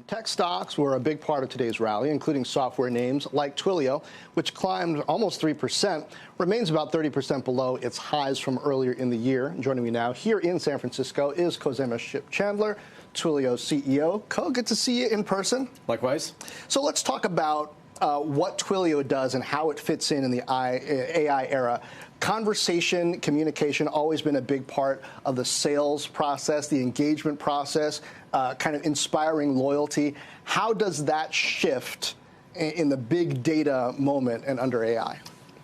Tech stocks were a big part of today's rally, including software names like Twilio, which climbed almost 3%, remains about 30% below its highs from earlier in the year. Joining me now here in San Francisco is Khozema Shipchandler, Twilio CEO. Ko, good to see you in person. Likewise. So let's talk about what Twilio does and how it fits in the AI era. Conversation, communication, always been a big part of the sales process, the engagement process, kind of inspiring loyalty. How does that shift in the big data moment and under AI?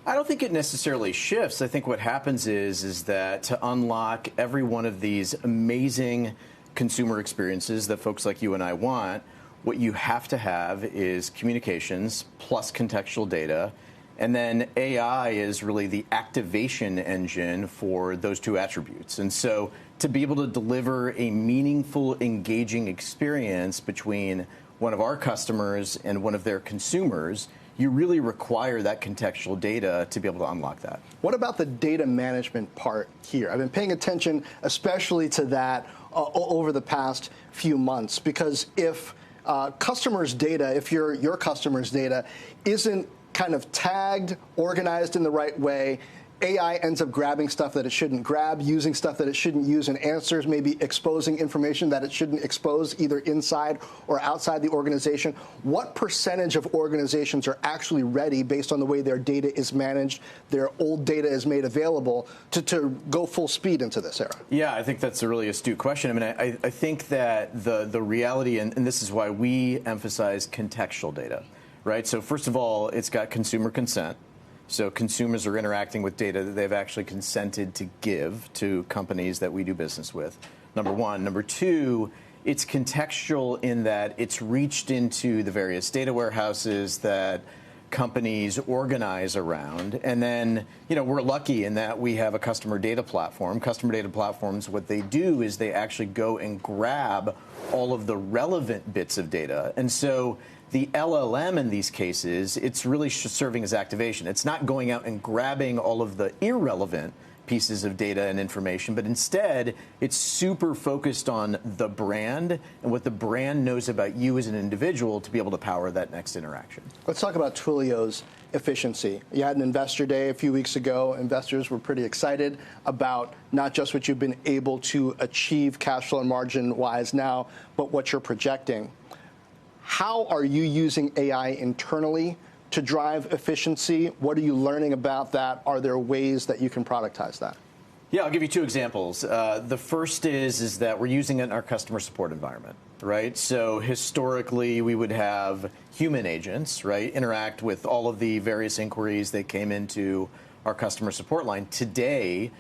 I don't think it necessarily shifts. I think what happens is that to unlock every one of these amazing consumer experiences that folks like you and I want, what you have to have is communications plus contextual data. And then AI is really the activation engine for those two attributes. And so to be able to deliver a meaningful, engaging experience between one of our customers and one of their consumers, you really require that contextual data to be able to unlock that. What about the data management part here? I've been paying attention especially to that over the past few months, because if customers' data, if your customers' data isn't kind of tagged, organized in the right way, AI ends up grabbing stuff that it shouldn't grab, using stuff that it shouldn't use, and answers, maybe exposing information that it shouldn't expose either inside or outside the organization. What percentage of organizations are actually ready, based on the way their data is managed, their old data is made available, to go full speed into this era? Yeah, I think that's a really astute question. I mean, I think that the reality, and this is why we emphasize contextual data, right? So first of all, it's got consumer consent. So consumers are interacting with data that they've actually consented to give to companies that we do business with, number one. Number two, it's contextual in that it's reached into the various data warehouses that companies organize around. And then, we're lucky in that we have a customer data platform. Customer data platforms, what they do is they actually go and grab all of the relevant bits of data. And so the LLM in these cases, it's really serving as activation. It's not going out and grabbing all of the irrelevant pieces of data and information, but instead it's super focused on the brand and what the brand knows about you as an individual to be able to power that next interaction. Let's talk about Twilio's efficiency. You had an investor day a few weeks ago. Investors were pretty excited about not just what you've been able to achieve cash flow and margin-wise now, but what you're projecting. How are you using AI internally to drive efficiency? What are you learning about that? Are there ways that you can productize that? Yeah, I'll give you two examples. The first is that we're using it in our customer support environment, right? So historically, we would have human agents, right, interact with all of the various inquiries that came into our customer support line. Today,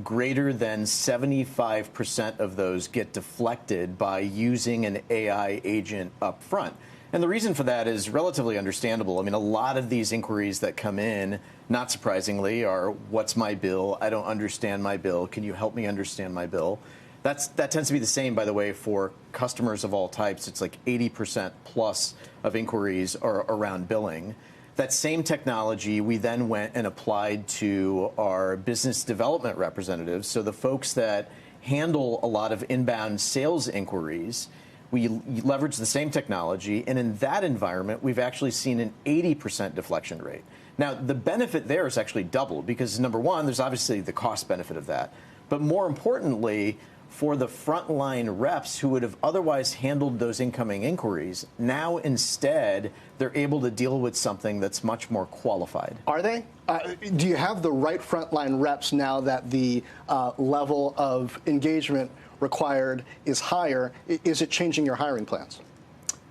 greater than 75% of those get deflected by using an AI agent up front. And the reason for that is relatively understandable. I mean, a lot of these inquiries that come in, not surprisingly, are, what's my bill? I don't understand my bill. Can you help me understand my bill? That tends to be the same, by the way, for customers of all types. It's like 80% plus of inquiries are around billing. That same technology, we then went and applied to our business development representatives. So the folks that handle a lot of inbound sales inquiries, we leverage the same technology. And in that environment, we've actually seen an 80% deflection rate. Now, the benefit there is actually double because, number one, there's obviously the cost benefit of that. But more importantly, for the frontline reps who would have otherwise handled those incoming inquiries, now instead they're able to deal with something that's much more qualified. Are they? Do you have the right frontline reps now that the level of engagement required is higher? Is it changing your hiring plans?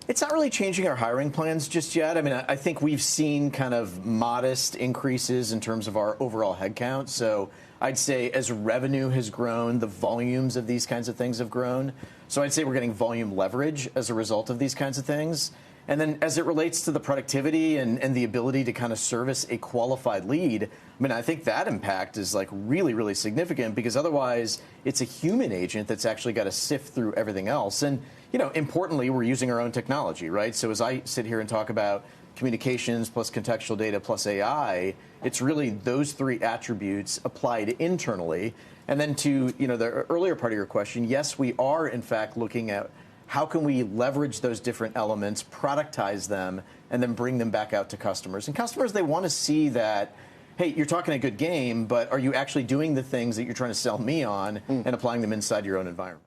It's not really changing our hiring plans just yet. I mean, I think we've seen kind of modest increases in terms of our overall headcount. So I'd say as revenue has grown, the volumes of these kinds of things have grown. So I'd say we're getting volume leverage as a result of these kinds of things. And then as it relates to the productivity and the ability to kind of service a qualified lead, I mean, I think that impact is like really, really significant because otherwise it's a human agent that's actually got to sift through everything else. And, importantly, we're using our own technology, right? So as I sit here and talk about communications plus contextual data plus AI, it's really those three attributes applied internally. And then to the earlier part of your question, yes, we are in fact looking at how can we leverage those different elements, productize them, and then bring them back out to customers. And customers, they want to see that, hey, you're talking a good game, but are you actually doing the things that you're trying to sell me on and applying them inside your own environment?